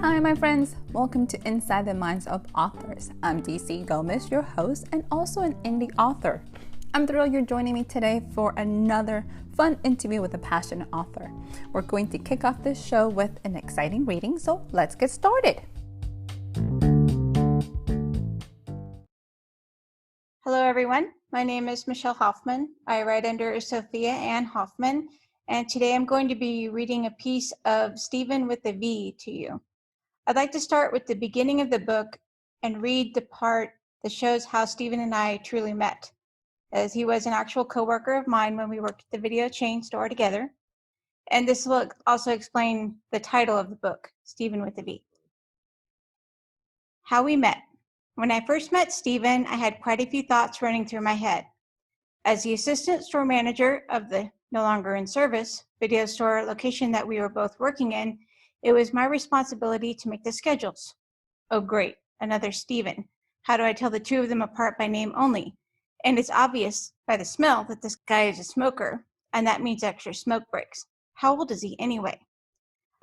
Hi, my friends. Welcome to Inside the Minds of Authors. I'm DC Gomez, your host, and also an indie author. I'm thrilled you're joining me today for another fun interview with a passionate author. We're going to kick off this show with an exciting reading, so let's get started. Hello, everyone. My name is Michelle Hoffman. I write under Sofia and Hoffman, and today I'm going to be reading a piece of Stephen with a V to you. I'd like to start with the beginning of the book and read the part that shows how Stephen and I truly met, as he was an actual coworker of mine when we worked at the video chain store together. And this will also explain the title of the book, Stephen with a V. How we met. When I first met Stephen, I had quite a few thoughts running through my head. As the assistant store manager of the no longer in service video store location that we were both working in, it was my responsibility to make the schedules. Oh great, another Stephen. How do I tell the two of them apart by name only? And it's obvious by the smell that this guy is a smoker, and that means extra smoke breaks. How old is he anyway?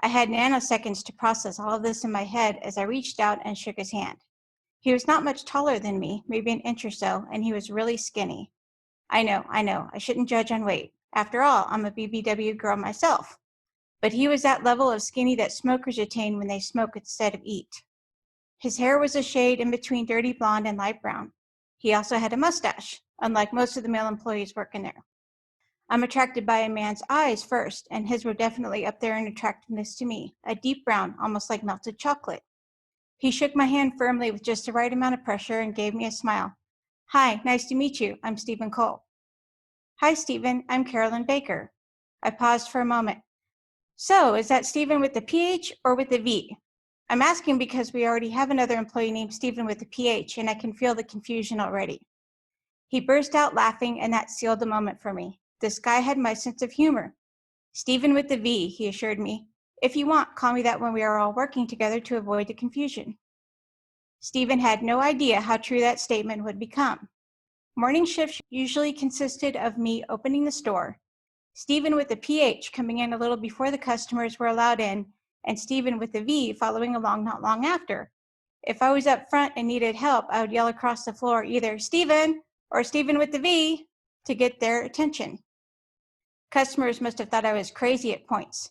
I had nanoseconds to process all of this in my head as I reached out and shook his hand. He was not much taller than me, maybe an inch or so, and he was really skinny. I know, I shouldn't judge on weight. After all, I'm a BBW girl myself. But he was that level of skinny that smokers attain when they smoke instead of eat. His hair was a shade in between dirty blonde and light brown. He also had a mustache, unlike most of the male employees working there. I'm attracted by a man's eyes first, and his were definitely up there in attractiveness to me, a deep brown, almost like melted chocolate. He shook my hand firmly with just the right amount of pressure and gave me a smile. Hi, nice to meet you. I'm Stephen Cole. Hi, Stephen. I'm Carolyn Baker. I paused for a moment. So, is that Stephen with the PH or with the V? I'm asking because we already have another employee named Stephen with the PH, and I can feel the confusion already. He burst out laughing, and that sealed the moment for me. This guy had my sense of humor. Stephen with the V, he assured me. If you want, call me that when we are all working together to avoid the confusion. Stephen had no idea how true that statement would become. Morning shifts usually consisted of me opening the store, Stephen with the PH coming in a little before the customers were allowed in, and Stephen with the V following along not long after. If I was up front and needed help, I would yell across the floor either Stephen or Stephen with the V to get their attention. Customers must have thought I was crazy at points.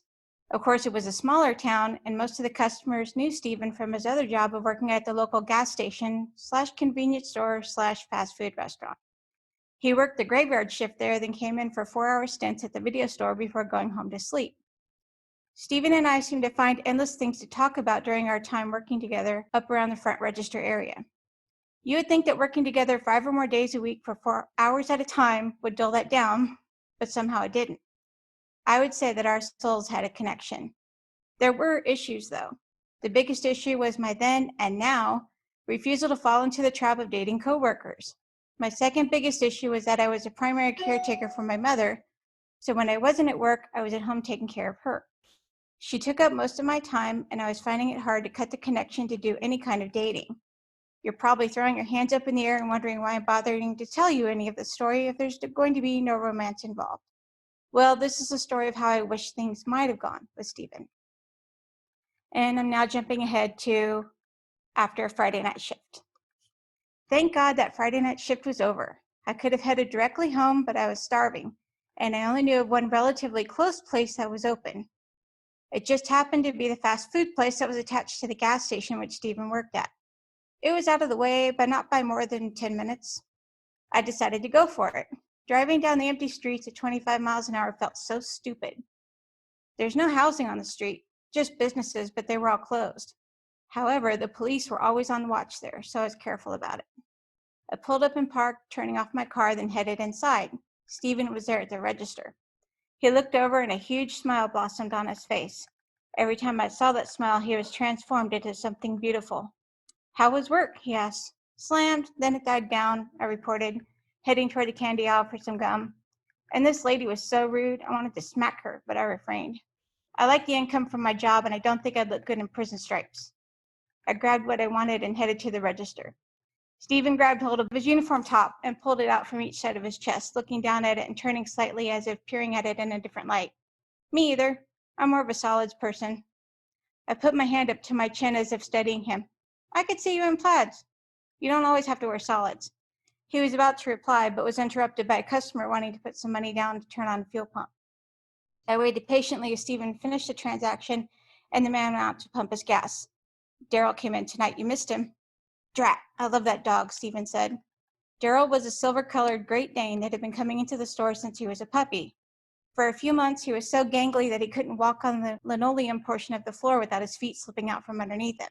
Of course, it was a smaller town, and most of the customers knew Stephen from his other job of working at the local gas station / convenience store / fast food restaurant. He worked the graveyard shift there, then came in for 4-hour stints at the video store before going home to sleep. Stephen and I seemed to find endless things to talk about during our time working together up around the front register area. You would think that working together 5 or more days a week for 4 hours at a time would dull that down, but somehow it didn't. I would say that our souls had a connection. There were issues, though. The biggest issue was my then and now refusal to fall into the trap of dating coworkers. My second biggest issue was that I was a primary caretaker for my mother, so when I wasn't at work, I was at home taking care of her. She took up most of my time, and I was finding it hard to cut the connection to do any kind of dating. You're probably throwing your hands up in the air and wondering why I'm bothering to tell you any of the story if there's going to be no romance involved. Well, this is a story of how I wish things might have gone with Stephen. And I'm now jumping ahead to after a Friday night shift. Thank God that Friday night shift was over. I could have headed directly home, but I was starving, and I only knew of one relatively close place that was open. It just happened to be the fast food place that was attached to the gas station which Stephen worked at. It was out of the way, but not by more than 10 minutes. I decided to go for it. Driving down the empty streets at 25 miles an hour felt so stupid. There's no housing on the street, just businesses, but they were all closed. However, the police were always on watch there, so I was careful about it. I pulled up and parked, turning off my car, then headed inside. Stephen was there at the register. He looked over and a huge smile blossomed on his face. Every time I saw that smile, he was transformed into something beautiful. How was work? He asked. Slammed, then it died down, I reported, heading toward the candy aisle for some gum. And this lady was so rude, I wanted to smack her, but I refrained. I like the income from my job, and I don't think I'd look good in prison stripes. I grabbed what I wanted and headed to the register. Stephen grabbed hold of his uniform top and pulled it out from each side of his chest, looking down at it and turning slightly as if peering at it in a different light. Me either. I'm more of a solids person. I put my hand up to my chin as if studying him. I could see you in plaids. You don't always have to wear solids. He was about to reply, but was interrupted by a customer wanting to put some money down to turn on a fuel pump. I waited patiently as Stephen finished the transaction, and the man went out to pump his gas. Daryl came in tonight. You missed him. Drat, I love that dog, Stephen said. Daryl was a silver-colored Great Dane that had been coming into the store since he was a puppy. For a few months, he was so gangly that he couldn't walk on the linoleum portion of the floor without his feet slipping out from underneath him.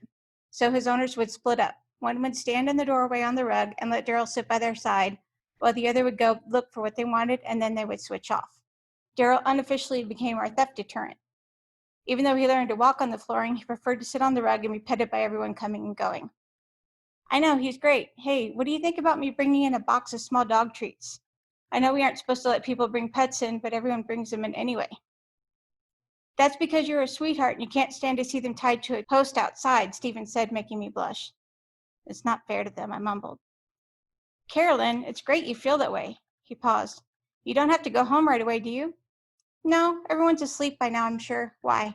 So his owners would split up. One would stand in the doorway on the rug and let Daryl sit by their side, while the other would go look for what they wanted, and then they would switch off. Daryl unofficially became our theft deterrent. Even though he learned to walk on the flooring, he preferred to sit on the rug and be petted by everyone coming and going. I know, he's great. Hey, what do you think about me bringing in a box of small dog treats? I know we aren't supposed to let people bring pets in, but everyone brings them in anyway. That's because you're a sweetheart and you can't stand to see them tied to a post outside, Stephen said, making me blush. It's not fair to them, I mumbled. Carolyn, it's great you feel that way. He paused. You don't have to go home right away, do you? No, everyone's asleep by now, I'm sure. Why?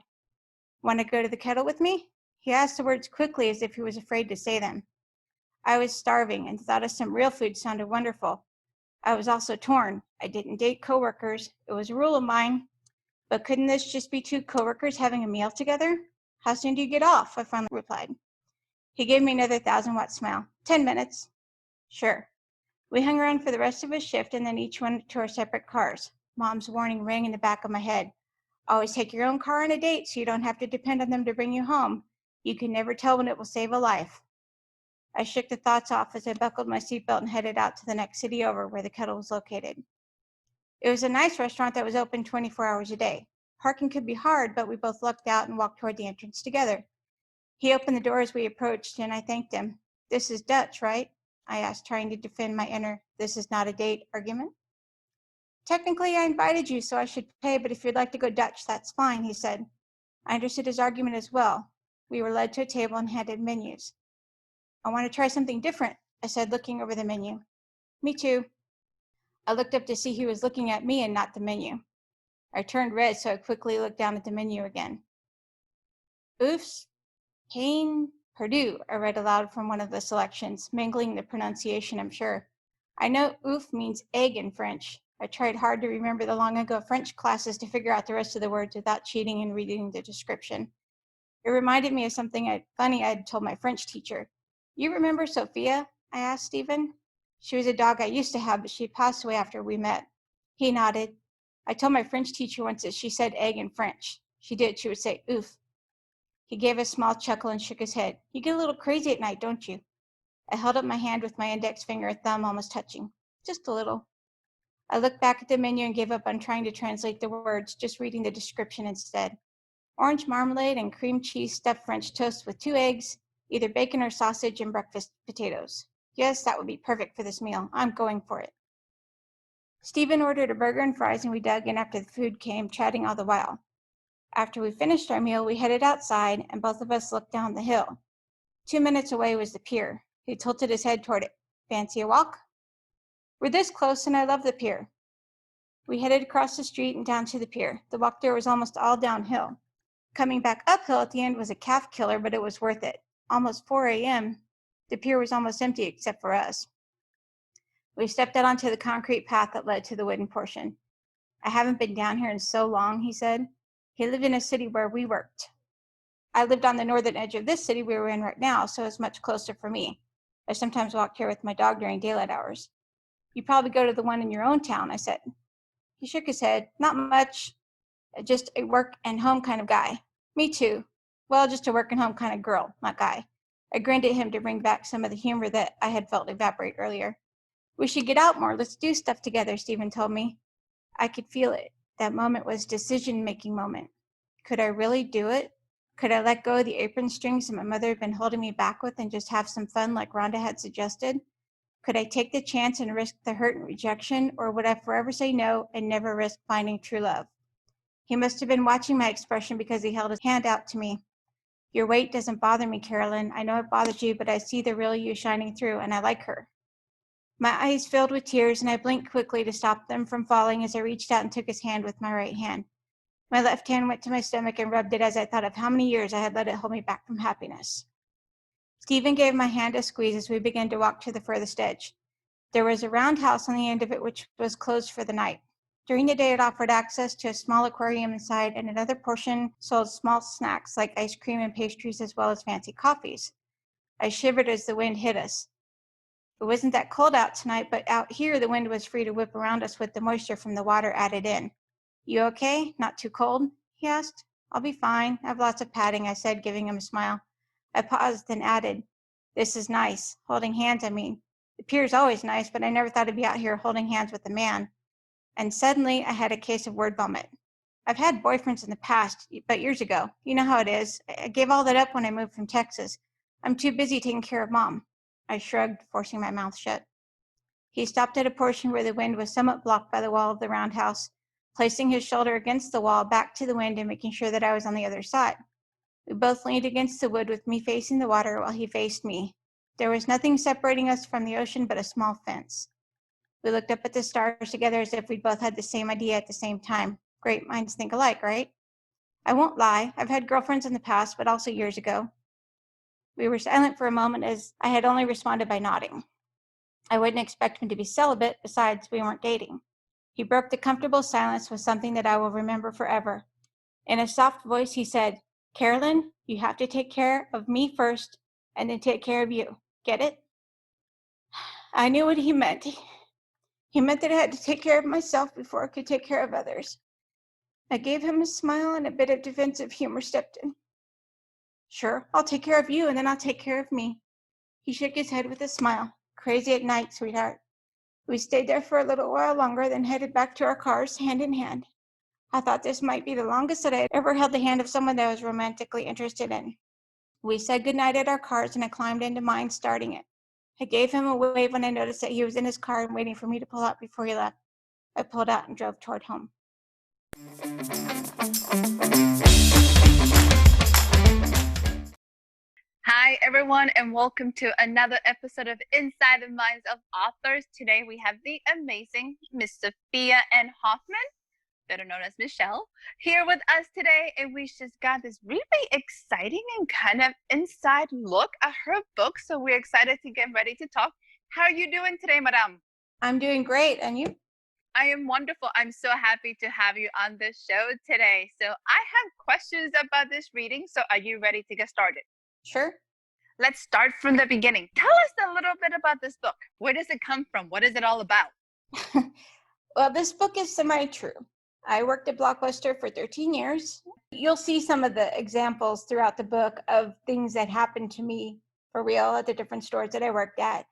Want to go to the kettle with me? He asked the words quickly as if he was afraid to say them. I was starving and thought of some real food sounded wonderful. I was also torn. I didn't date coworkers. It was a rule of mine. But couldn't this just be two coworkers having a meal together? How soon do you get off? I finally replied. He gave me another 1,000-watt smile. 10 minutes. Sure. We hung around for the rest of his shift and then each went to our separate cars. Mom's warning rang in the back of my head. Always take your own car on a date so you don't have to depend on them to bring you home. You can never tell when it will save a life. I shook the thoughts off as I buckled my seatbelt and headed out to the next city over where the kettle was located. It was a nice restaurant that was open 24 hours a day. Parking could be hard, but we both lucked out and walked toward the entrance together. He opened the door as we approached, and I thanked him. This is Dutch, right? I asked, trying to defend my inner "this is not a date" argument. Technically, I invited you, so I should pay, but if you'd like to go Dutch, that's fine, he said. I understood his argument as well. We were led to a table and handed menus. I want to try something different, I said, looking over the menu. Me too. I looked up to see he was looking at me and not the menu. I turned red, so I quickly looked down at the menu again. Oofs, Pain, Purdue, I read aloud from one of the selections, mingling the pronunciation, I'm sure. I know oof means egg in French. I tried hard to remember the long ago French classes to figure out the rest of the words without cheating and reading the description. It reminded me of something funny I had told my French teacher. You remember Sofia? I asked Stephen. She was a dog I used to have, but she passed away after we met. He nodded. I told my French teacher once that she said egg in French. She did. She would say oof. He gave a small chuckle and shook his head. You get a little crazy at night, don't you? I held up my hand with my index finger and thumb almost touching. Just a little. I looked back at the menu and gave up on trying to translate the words, just reading the description instead. Orange marmalade and cream cheese stuffed French toast with 2 eggs, either bacon or sausage, and breakfast potatoes. Yes, that would be perfect for this meal. I'm going for it. Stephen ordered a burger and fries, and we dug in after the food came, chatting all the while. After we finished our meal, we headed outside, and both of us looked down the hill. 2 minutes away was the pier. He tilted his head toward it. Fancy a walk? We're this close, and I love the pier. We headed across the street and down to the pier. The walk there was almost all downhill. Coming back uphill at the end was a calf killer, but it was worth it. Almost 4 a.m., the pier was almost empty except for us. We stepped out onto the concrete path that led to the wooden portion. I haven't been down here in so long, he said. He lived in a city where we worked. I lived on the northern edge of this city we were in right now, so it's much closer for me. I sometimes walk here with my dog during daylight hours. You probably go to the one in your own town, I said. He shook his head. Not much. Just a work and home kind of guy. Me too. Well, just a work and home kind of girl, not guy. I grinned at him to bring back some of the humor that I had felt evaporate earlier. We should get out more. Let's do stuff together, Stephen told me. I could feel it. That moment was a decision-making moment. Could I really do it? Could I let go of the apron strings that my mother had been holding me back with and just have some fun like Rhonda had suggested? Could I take the chance and risk the hurt and rejection, or would I forever say no and never risk finding true love? He must have been watching my expression because he held his hand out to me. Your weight doesn't bother me, Carolyn. I know it bothers you, but I see the real you shining through, and I like her. My eyes filled with tears, and I blinked quickly to stop them from falling as I reached out and took his hand with my right hand. My left hand went to my stomach and rubbed it as I thought of how many years I had let it hold me back from happiness. Stephen gave my hand a squeeze as we began to walk to the furthest edge. There was a round house on the end of it which was closed for the night. During the day, it offered access to a small aquarium inside, and another portion sold small snacks like ice cream and pastries as well as fancy coffees. I shivered as the wind hit us. It wasn't that cold out tonight, but out here the wind was free to whip around us with the moisture from the water added in. You okay? Not too cold? He asked. I'll be fine. I have lots of padding, I said, giving him a smile. I paused, then added, This is nice. Holding hands, I mean. The pier's always nice, but I never thought I'd be out here holding hands with a man. And suddenly I had a case of word vomit. I've had boyfriends in the past, but years ago. You know how it is. I gave all that up when I moved from Texas. I'm too busy taking care of Mom. I shrugged, forcing my mouth shut. He stopped at a portion where the wind was somewhat blocked by the wall of the roundhouse, placing his shoulder against the wall, back to the wind and making sure that I was on the other side. We both leaned against the wood with me facing the water while he faced me. There was nothing separating us from the ocean but a small fence. We looked up at the stars together as if we'd both had the same idea at the same time. Great minds think alike, right? I won't lie, I've had girlfriends in the past, but also years ago. We were silent for a moment as I had only responded by nodding. I wouldn't expect him to be celibate, besides we weren't dating. He broke the comfortable silence with something that I will remember forever. In a soft voice, he said, Carolyn, you have to take care of me first and then take care of you. Get it? I knew what he meant. He meant that I had to take care of myself before I could take care of others. I gave him a smile and a bit of defensive humor stepped in. Sure, I'll take care of you and then I'll take care of me. He shook his head with a smile. Crazy at night, sweetheart. We stayed there for a little while longer, then headed back to our cars, hand in hand. I thought this might be the longest that I had ever held the hand of someone that I was romantically interested in. We said goodnight at our cars and I climbed into mine, starting it. I gave him a wave when I noticed that he was in his car and waiting for me to pull out before he left. I pulled out and drove toward home. Hi, everyone, and welcome to another episode of Inside the Minds of Authors. Today, we have the amazing Miss Sofia and Hoffman, better known as Michelle, here with us today. And we just got this really exciting and kind of inside look at her book. So we're excited to get ready to talk. How are you doing today, Madame? I'm doing great, and you? I am wonderful. I'm so happy to have you on the show today. So I have questions about this reading. So are you ready to get started? Sure. Let's start from the beginning. Tell us a little bit about this book. Where does it come from? What is it all about? Well, this book is semi-true. I worked at Blockbuster for 13 years. You'll see some of the examples throughout the book of things that happened to me for real at the different stores that I worked at.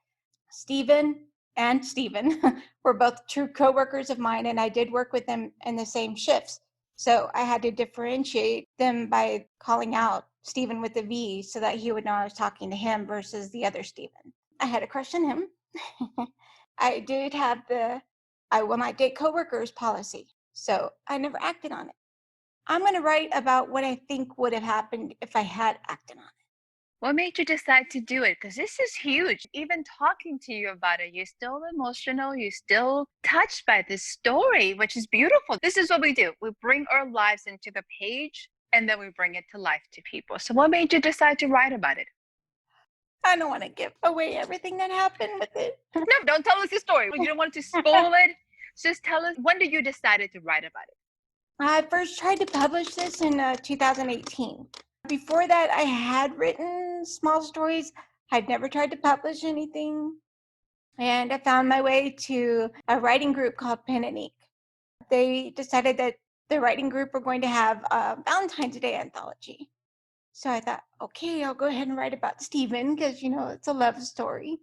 Stephen and Stephen were both true coworkers of mine, and I did work with them in the same shifts. So I had to differentiate them by calling out Stephen with a V so that he would know I was talking to him versus the other Stephen. I had a crush on him. I did have the I will not date coworkers policy, so I never acted on it. I'm going to write about what I think would have happened if I had acted on it. What made you decide to do it? Because this is huge. Even talking to you about it, you're still emotional. You're still touched by this story, which is beautiful. This is what we do. We bring our lives into the page, and then we bring it to life to people. So what made you decide to write about it? I don't want to give away everything that happened with it. No, don't tell us the story. You don't want to spoil it. Just tell us, when did you decide to write about it? I first tried to publish this in 2018. Before that, I had written small stories. I'd never tried to publish anything. And I found my way to a writing group called Pen and Ink. They decided that the writing group were going to have a Valentine's Day anthology. So I thought, okay, I'll go ahead and write about Stephen because, it's a love story.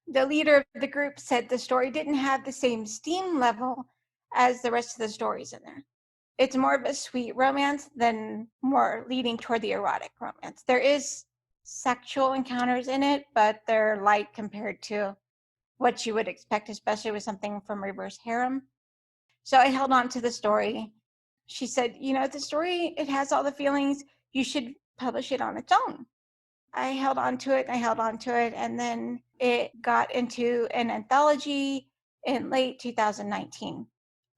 The leader of the group said the story didn't have the same steam level as the rest of the stories in there. It's more of a sweet romance than more leading toward the erotic romance. There is sexual encounters in it, but they're light compared to what you would expect, especially with something from reverse harem. So I held on to the story. She said, the story, it has all the feelings. You should publish it on its own. I held on to it, and then it got into an anthology in late 2019.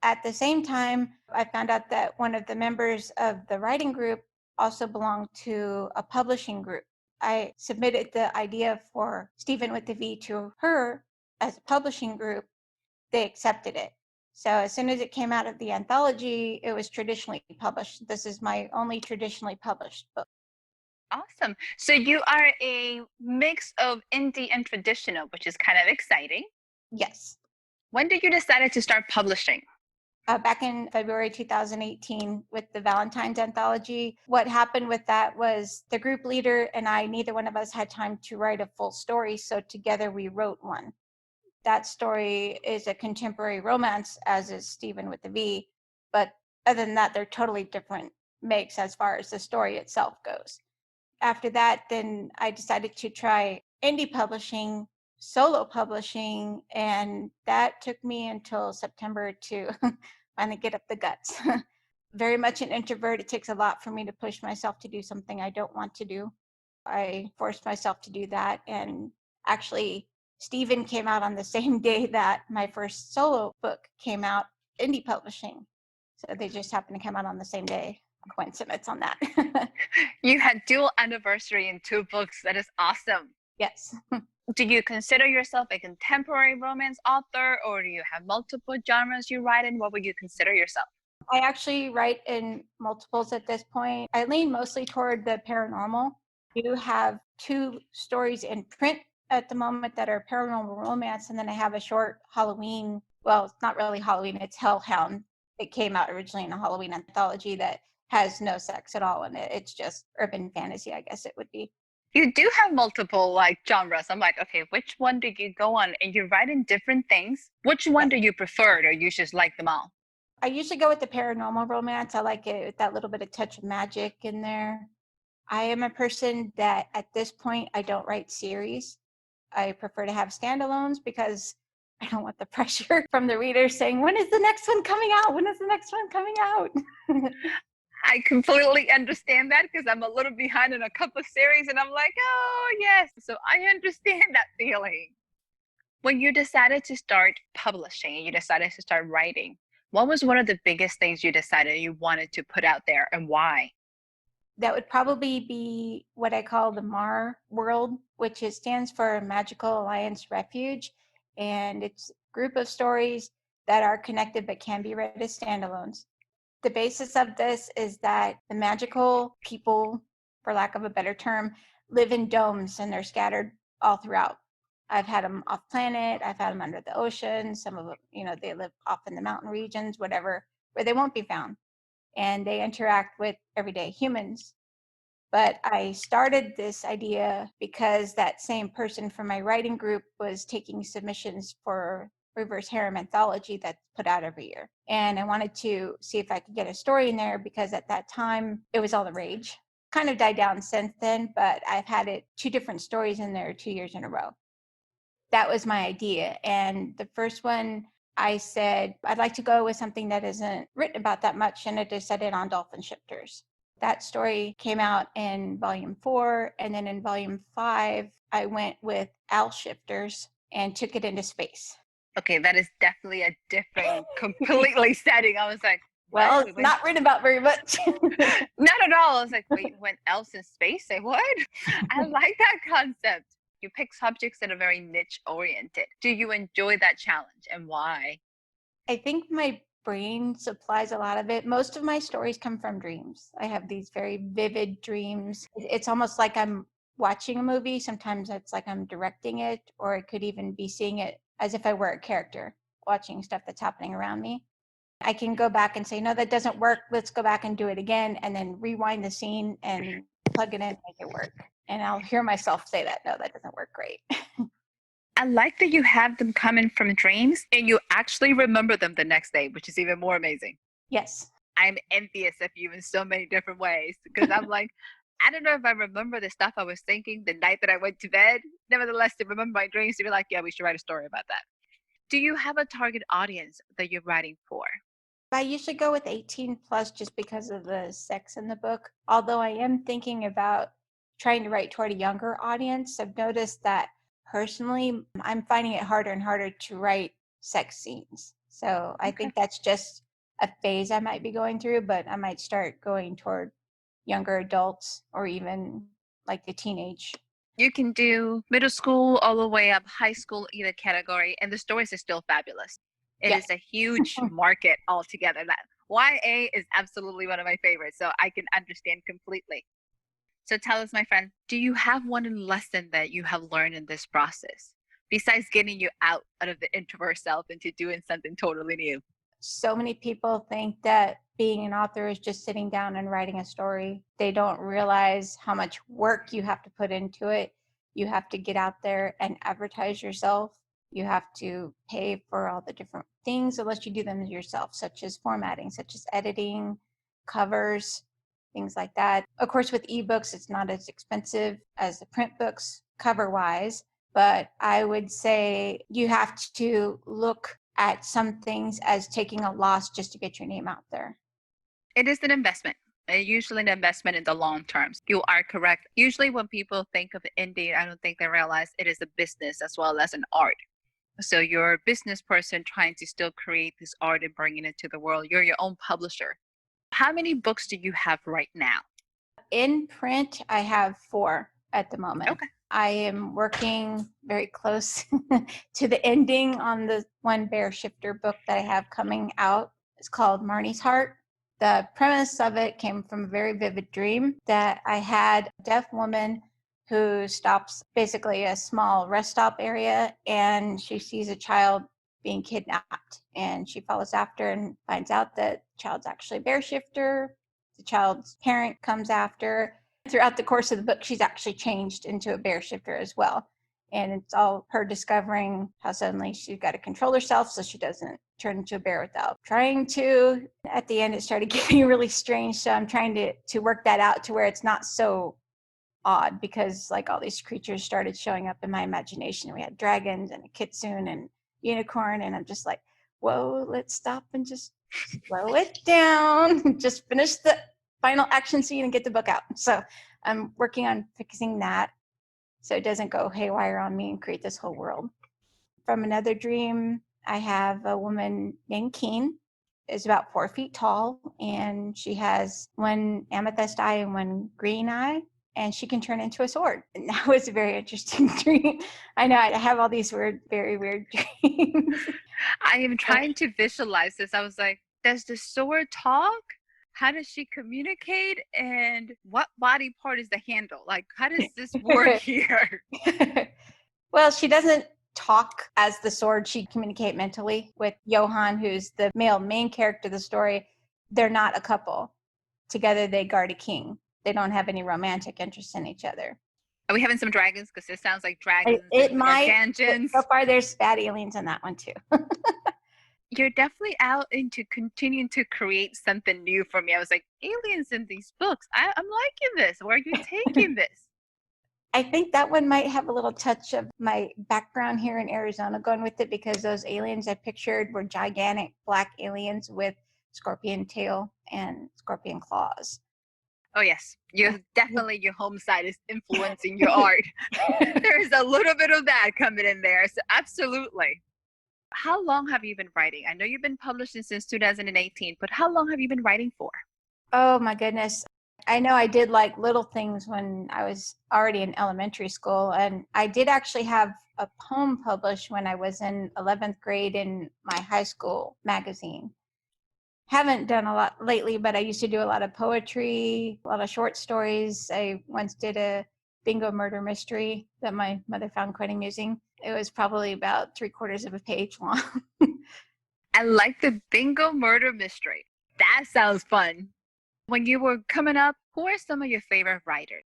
At the same time, I found out that one of the members of the writing group also belonged to a publishing group. I submitted the idea for Stephen with the V to her as a publishing group. They accepted it. So as soon as it came out of the anthology, it was traditionally published. This is my only traditionally published book. Awesome. So you are a mix of indie and traditional, which is kind of exciting. Yes. When did you decide to start publishing? Back in February 2018 with the Valentine's anthology. What happened with that was the group leader and I, neither one of us had time to write a full story, so together we wrote one. That story is a contemporary romance, as is Stephen with the V, but other than that, they're totally different makes as far as the story itself goes. After that, then I decided to try indie publishing, solo publishing, and that took me until September to finally get up the guts. Very much an introvert. It takes a lot for me to push myself to do something I don't want to do. I forced myself to do that. And actually, Stephen came out on the same day that my first solo book came out, indie publishing. So they just happened to come out on the same day. Coincidence on that. You had dual anniversary in 2 books. That is awesome. Yes. Do you consider yourself a contemporary romance author, or do you have multiple genres you write in? What would you consider yourself? I actually write in multiples at this point. I lean mostly toward the paranormal. I do have 2 stories in print at the moment that are paranormal romance, and then I have a short Halloween, well, it's not really Halloween, it's Hellhound. It came out originally in a Halloween anthology that has no sex at all in it. It's just urban fantasy, I guess it would be. You do have multiple like genres. I'm like, okay, which one do you go on? And you write in different things. Which one do you prefer, or you just like them all? I usually go with the paranormal romance. I like it with that little bit of touch of magic in there. I am a person that at this point, I don't write series. I prefer to have standalones because I don't want the pressure from the reader saying, when is the next one coming out? When is the next one coming out? I completely understand that because I'm a little behind in a couple of series and I'm like, oh, yes. So I understand that feeling. When you decided to start publishing and you decided to start writing, what was one of the biggest things you decided you wanted to put out there and why? That would probably be what I call the MAR world, which stands for Magical Alliance Refuge. And it's a group of stories that are connected but can be read as standalones. The basis of this is that the magical people, for lack of a better term, live in domes and they're scattered all throughout. I've had them off planet, I've had them under the ocean, some of them, they live off in the mountain regions, whatever, where they won't be found. And they interact with everyday humans. But I started this idea because that same person from my writing group was taking submissions for Reverse Harem anthology that's put out every year. And I wanted to see if I could get a story in there because at that time it was all the rage. Kind of died down since then, but I've had it 2 different stories in there 2 years in a row. That was my idea. And the first one, I said, I'd like to go with something that isn't written about that much, and I decided on dolphin shifters. That story came out in volume 4, and then in volume 5, I went with owl shifters and took it into space. Okay, that is definitely a different, completely setting. I was like, Well, what? it's not written about very much. Not at all. I was like, wait, when else in space? Say what? I like that concept. You pick subjects that are very niche oriented. Do you enjoy that challenge and why? I think my brain supplies a lot of it. Most of my stories come from dreams. I have these very vivid dreams. It's almost like I'm watching a movie. Sometimes it's like I'm directing it, or it could even be seeing it as if I were a character, watching stuff that's happening around me. I can go back and say, no, that doesn't work. Let's go back and do it again, and then rewind the scene and plug it in, make it work. And I'll hear myself say that, no, that doesn't work great. I like that you have them coming from dreams and you actually remember them the next day, which is even more amazing. Yes. I'm envious of you in so many different ways because I'm like, I don't know if I remember the stuff I was thinking the night that I went to bed. Nevertheless, to remember my dreams, to be like, yeah, we should write a story about that. Do you have a target audience that you're writing for? I usually go with 18 plus just because of the sex in the book. Although I am thinking about trying to write toward a younger audience, I've noticed that personally, I'm finding it harder and harder to write sex scenes. So I Okay. think that's just a phase I might be going through, but I might start going toward younger adults or even like the teenage. You can do middle school all the way up, high school, either category, and the stories are still fabulous. It Yeah. is a huge market altogether. That YA is absolutely one of my favorites, so I can understand completely. So tell us, my friend, do you have one lesson that you have learned in this process, besides getting you out of the introvert self into doing something totally new? So many people think that being an author is just sitting down and writing a story. They don't realize how much work you have to put into it. You have to get out there and advertise yourself. You have to pay for all the different things unless you do them yourself, such as formatting, such as editing, covers, things like that. Of course, with ebooks, it's not as expensive as the print books cover wise, but I would say you have to look at some things as taking a loss just to get your name out there. It is an investment. Usually an investment in the long term. You are correct. Usually when people think of indie, I don't think they realize it is a business as well as an art. So you're a business person trying to still create this art and bringing it to the world. You're your own publisher. How many books do you have right now? In print, I have 4 at the moment. Okay. I am working very close to the ending on the one Bear Shifter book that I have coming out. It's called Marnie's Heart. The premise of it came from a very vivid dream that I had a deaf woman who stops basically a small rest stop area, and she sees a child being kidnapped, and she follows after and finds out that the child's actually a bear shifter. The child's parent comes after. Throughout the course of the book, she's actually changed into a bear shifter as well. And it's all her discovering how suddenly she's got to control herself so she doesn't turn into a bear without trying to. At the end, it started getting really strange. So I'm trying to work that out to where it's not so odd, because like all these creatures started showing up in my imagination. We had dragons and a kitsune and unicorn, and I'm just like, whoa, let's stop and just slow it down. Just finish the final action scene and get the book out. So I'm working on fixing that so it doesn't go haywire on me and create this whole world. From another dream, I have a woman named Keen. Is about 4 feet tall, and she has one amethyst eye and one green eye, and she can turn into a sword. And that was a very interesting dream. I know I have all these very weird dreams. I am trying to visualize this. I was like, does the sword talk? How does she communicate? And what body part is the handle? Like, how does this work here? Well, she doesn't talk as the sword. She communicate mentally with Johann, who's the male main character of the story. They're not a couple. Together they guard a king. They don't have any romantic interest in each other. Are we having some dragons? Because it sounds like It, dragons it and might. tangents. So far, there's bad aliens in that one too. You're definitely out into continuing to create something new for me. I was like, aliens in these books. I'm liking this. Where are you taking this? I think that one might have a little touch of my background here in Arizona going with it, because those aliens I pictured were gigantic black aliens with scorpion tail and scorpion claws. Oh, yes. You're definitely, your home side is influencing your art. There's a little bit of that coming in there. So, absolutely. How long have you been writing? I know you've been publishing since 2018, but how long have you been writing for? Oh my goodness. I know I did like little things when I was already in elementary school, and I did actually have a poem published when I was in 11th grade in my high school magazine. Haven't done a lot lately, but I used to do a lot of poetry, a lot of short stories. I once did a bingo murder mystery that my mother found quite amusing. It was probably about 3/4 of a page long. I like the bingo murder mystery. That sounds fun. When you were coming up, who are some of your favorite writers?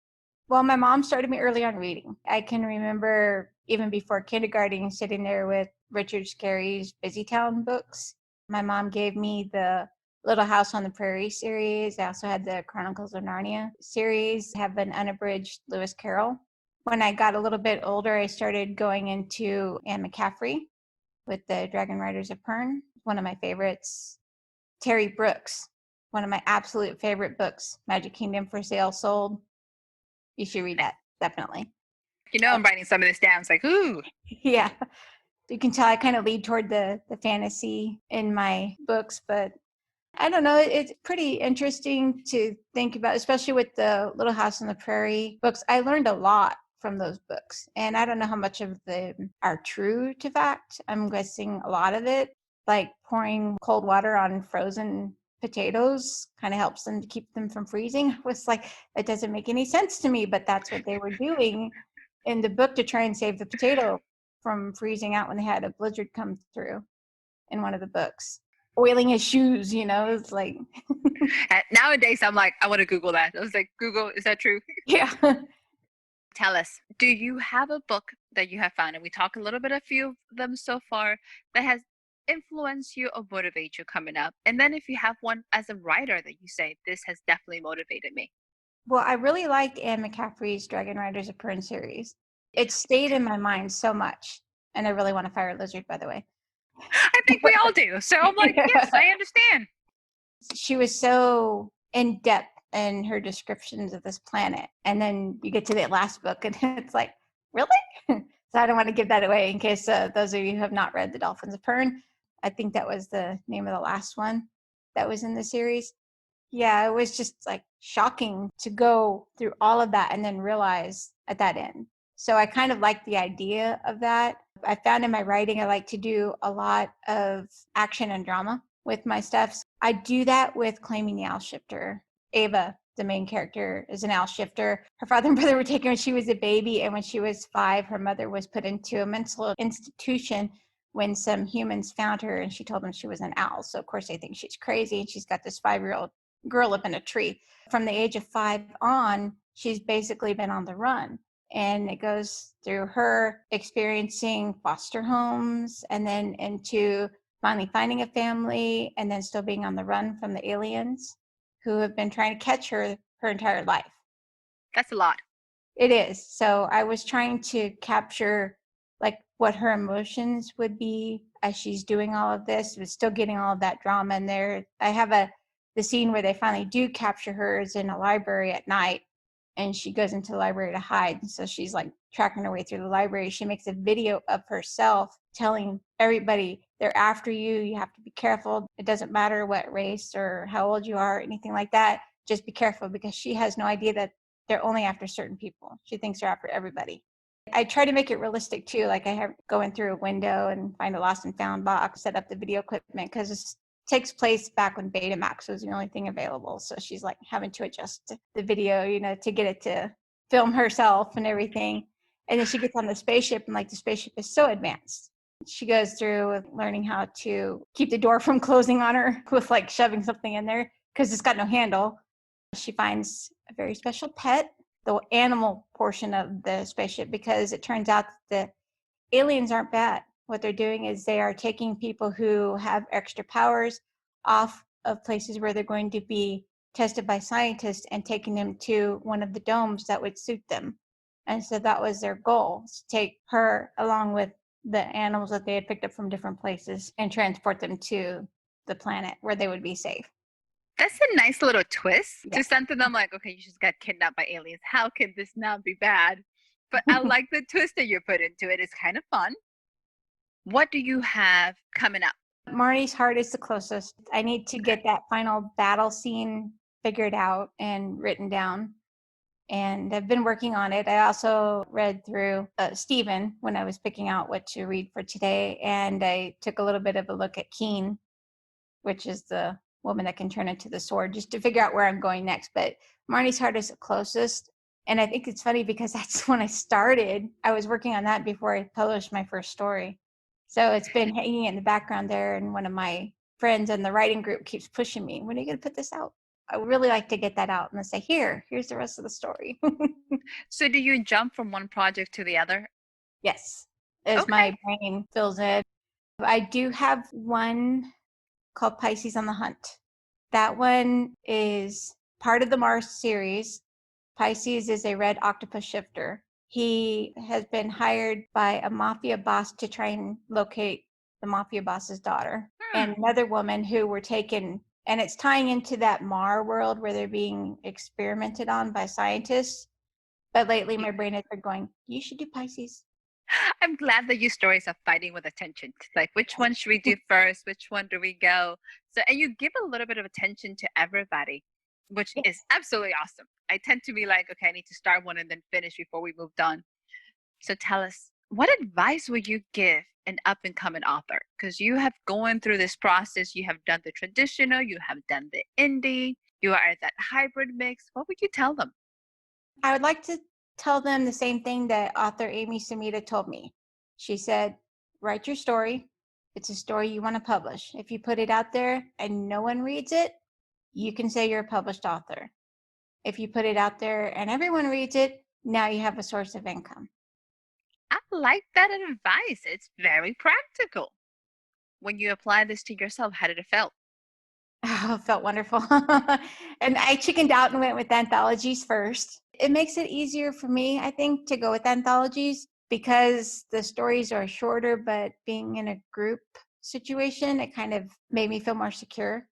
Well, my mom started me early on reading. I can remember even before kindergarten sitting there with Richard Scarry's Busy Town books. My mom gave me the Little House on the Prairie series. I also had the Chronicles of Narnia series. I have an unabridged Lewis Carroll. When I got a little bit older, I started going into Anne McCaffrey with the Dragon Riders of Pern, one of my favorites. Terry Brooks, one of my absolute favorite books, Magic Kingdom for Sale Sold. You should read that, definitely. You know, I'm writing some of this down. It's like, ooh. Yeah. You can tell I kind of lead toward the fantasy in my books, but I don't know. It's pretty interesting to think about, especially with the Little House on the Prairie books. I learned a lot from those books, and I don't know how much of them are true to fact. I'm guessing a lot of it, like pouring cold water on frozen potatoes kind of helps them to keep them from freezing. I was like, that doesn't make any sense to me, but that's what they were doing in the book to try and save the potato from freezing out when they had a blizzard come through in one of the books. Oiling his shoes, it's like, Nowadays, I'm like, I want to Google that. I was like, Google, is that true? yeah. Tell us, do you have a book that you have found, and we talk a little bit, a few of them so far, that has influenced you or motivate you coming up? And then if you have one as a writer that you say, this has definitely motivated me. Well, I really liked Anne McCaffrey's Dragon Riders of Pern series. It stayed in my mind so much. And I really want to fire a lizard, by the way. I think we all do. So I'm like, yes, I understand. She was so in depth in her descriptions of this planet. And then you get to the last book and it's like, really? So I don't want to give that away in case those of you who have not read The Dolphins of Pern. I think that was the name of the last one that was in the series. Yeah, it was just like shocking to go through all of that and then realize at that end. So I kind of like the idea of that. I found in my writing, I like to do a lot of action and drama with my stuff. I do that with Claiming the Owl Shifter. Ava, the main character, is an owl shifter. Her father and brother were taken when she was a baby, and when she was 5, her mother was put into a mental institution when some humans found her, and she told them she was an owl. So of course they think she's crazy, and she's got this 5-year-old girl up in a tree. From the age of 5 on, she's basically been on the run. And it goes through her experiencing foster homes and then into finally finding a family and then still being on the run from the aliens who have been trying to catch her entire life. That's a lot. It is. So I was trying to capture like what her emotions would be as she's doing all of this, but still getting all of that drama in there. I have the scene where they finally do capture her is in a library at night, and she goes into the library to hide. And so she's like tracking her way through the library. She makes a video of herself telling everybody, they're after you. You have to be careful. It doesn't matter what race or how old you are, or anything like that. Just be careful, because she has no idea that they're only after certain people. She thinks they're after everybody. I try to make it realistic too. Like I have going through a window and find a lost and found box, set up the video equipment, because it takes place back when Betamax was the only thing available. So she's like having to adjust the video, to get it to film herself and everything. And then she gets on the spaceship, and like the spaceship is so advanced. She goes through with learning how to keep the door from closing on her with like shoving something in there because it's got no handle. She finds a very special pet, the animal portion of the spaceship, because it turns out that the aliens aren't bad. What they're doing is they are taking people who have extra powers off of places where they're going to be tested by scientists and taking them to one of the domes that would suit them. And so that was their goal, to take her along with the animals that they had picked up from different places and transport them to the planet where they would be safe. That's a nice little twist Yeah. to something. I'm like, okay, you just got kidnapped by aliens. How can this not be bad? But I like the twist that you put into it. It's kind of fun. What do you have coming up? Marnie's heart is the closest. I need to get that final battle scene figured out and written down. And I've been working on it. I also read through Stephen when I was picking out what to read for today. And I took a little bit of a look at Keen, which is the woman that can turn into the sword, just to figure out where I'm going next. But Marnie's heart is the closest. And I think it's funny because that's when I started. I was working on that before I published my first story. So it's been hanging in the background there. And one of my friends in the writing group keeps pushing me, when are you going to put this out? I would really like to get that out and say, here's the rest of the story. So do you jump from one project to the other? Yes, as my brain fills in. I do have one called Pisces on the Hunt. That one is part of the Mars series. Pisces is a red octopus shifter. He has been hired by a mafia boss to try and locate the mafia boss's daughter and another woman who were taken. And it's tying into that Mar world where they're being experimented on by scientists. But lately my brain has been going, you should do Pisces. I'm glad that your stories are fighting with attention. Like, which one should we do first? Which one do we go? So, and you give a little bit of attention to everybody, which is Yes. absolutely awesome. I tend to be like, okay, I need to start one and then finish before we moved on. So tell us, what advice would you give an up and coming author? Because you have gone through this process, you have done the traditional, you have done the indie, you are at that hybrid mix. What would you tell them? I would like to tell them the same thing that author Amy Samita told me. She said, write your story. It's a story you want to publish. If you put it out there and no one reads it, you can say you're a published author. If you put it out there and everyone reads it, now you have a source of income. I like that advice. It's very practical. When you apply this to yourself, how did it feel? Oh, it felt wonderful. And I chickened out and went with anthologies first. It makes it easier for me, I think, to go with anthologies because the stories are shorter, but being in a group situation, it kind of made me feel more secure.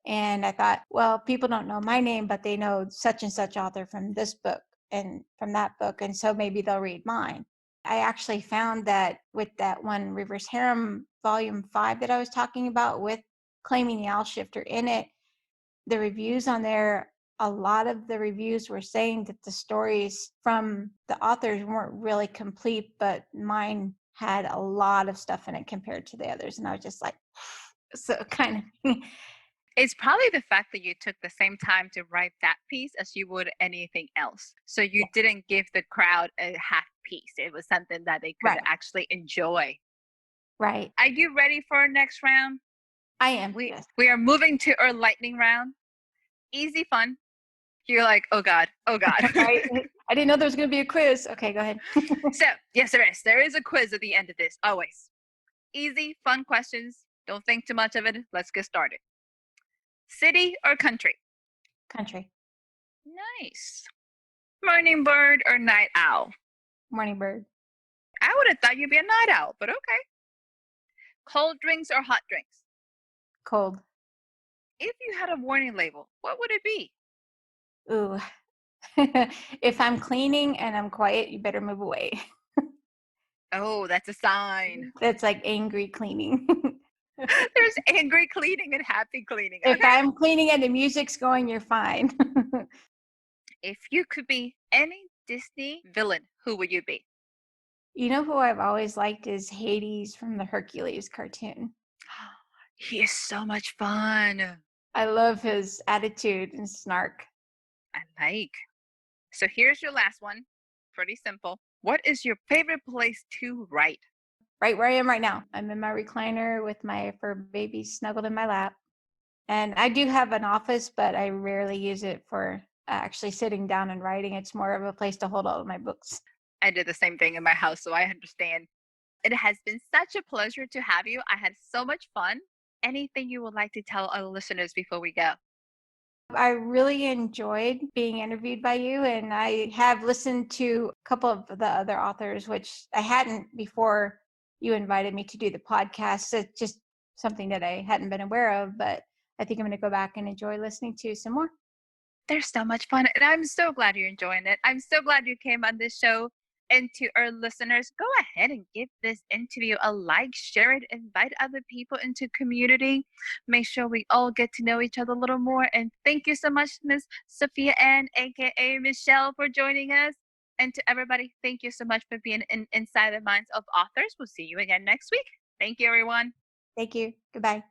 And I thought, well, people don't know my name, but they know such and such author from this book and from that book. And so maybe they'll read mine. I actually found that with that one Reverse Harem Volume 5 that I was talking about with Claiming the Owl Shifter in it, the reviews on there, a lot of the reviews were saying that the stories from the authors weren't really complete, but mine had a lot of stuff in it compared to the others. And I was just like, so kind of. It's probably the fact that you took the same time to write that piece as you would anything else. So you didn't give the crowd a half piece. It was something that they could Right. actually enjoy. Right. Are you ready for our next round? I am. We Yes. we are moving to our lightning round. Easy fun. You're like, oh God, oh God. I didn't know there was going to be a quiz. Okay, go ahead. So, yes, there is. There is a quiz at the end of this, always. Easy, fun questions. Don't think too much of it. Let's get started. City or country? Country. Nice. Morning bird or night owl? Morning bird. I would have thought you'd be a night owl, but okay. Cold drinks or hot drinks? Cold. If you had a warning label, what would it be? Ooh. If I'm cleaning and I'm quiet, you better move away. Oh, that's a sign. That's like angry cleaning. There's angry cleaning and happy cleaning. If Okay. I'm cleaning and the music's going, you're fine. If you could be any Disney villain, who would you be? You know who I've always liked is Hades from the Hercules cartoon. He is so much fun. I love his attitude and snark. I like. So here's your last one. Pretty simple. What is your favorite place to write? Right where I am right now. I'm in my recliner with my fur baby snuggled in my lap. And I do have an office, but I rarely use it for actually sitting down and writing. It's more of a place to hold all of my books. I did the same thing in my house, so I understand. It has been such a pleasure to have you. I had so much fun. Anything you would like to tell our listeners before we go? I really enjoyed being interviewed by you, and I have listened to a couple of the other authors, which I hadn't before you invited me to do the podcast. It's just something that I hadn't been aware of, but I think I'm going to go back and enjoy listening to some more. They're so much fun, and I'm so glad you're enjoying it. I'm so glad you came on this show. And to our listeners, go ahead and give this interview a like, share it, invite other people into community. Make sure we all get to know each other a little more. And thank you so much, Miss Sophia Ann, aka Michelle, for joining us. And to everybody, thank you so much for being inside the minds of authors. We'll see you again next week. Thank you, everyone. Thank you. Goodbye.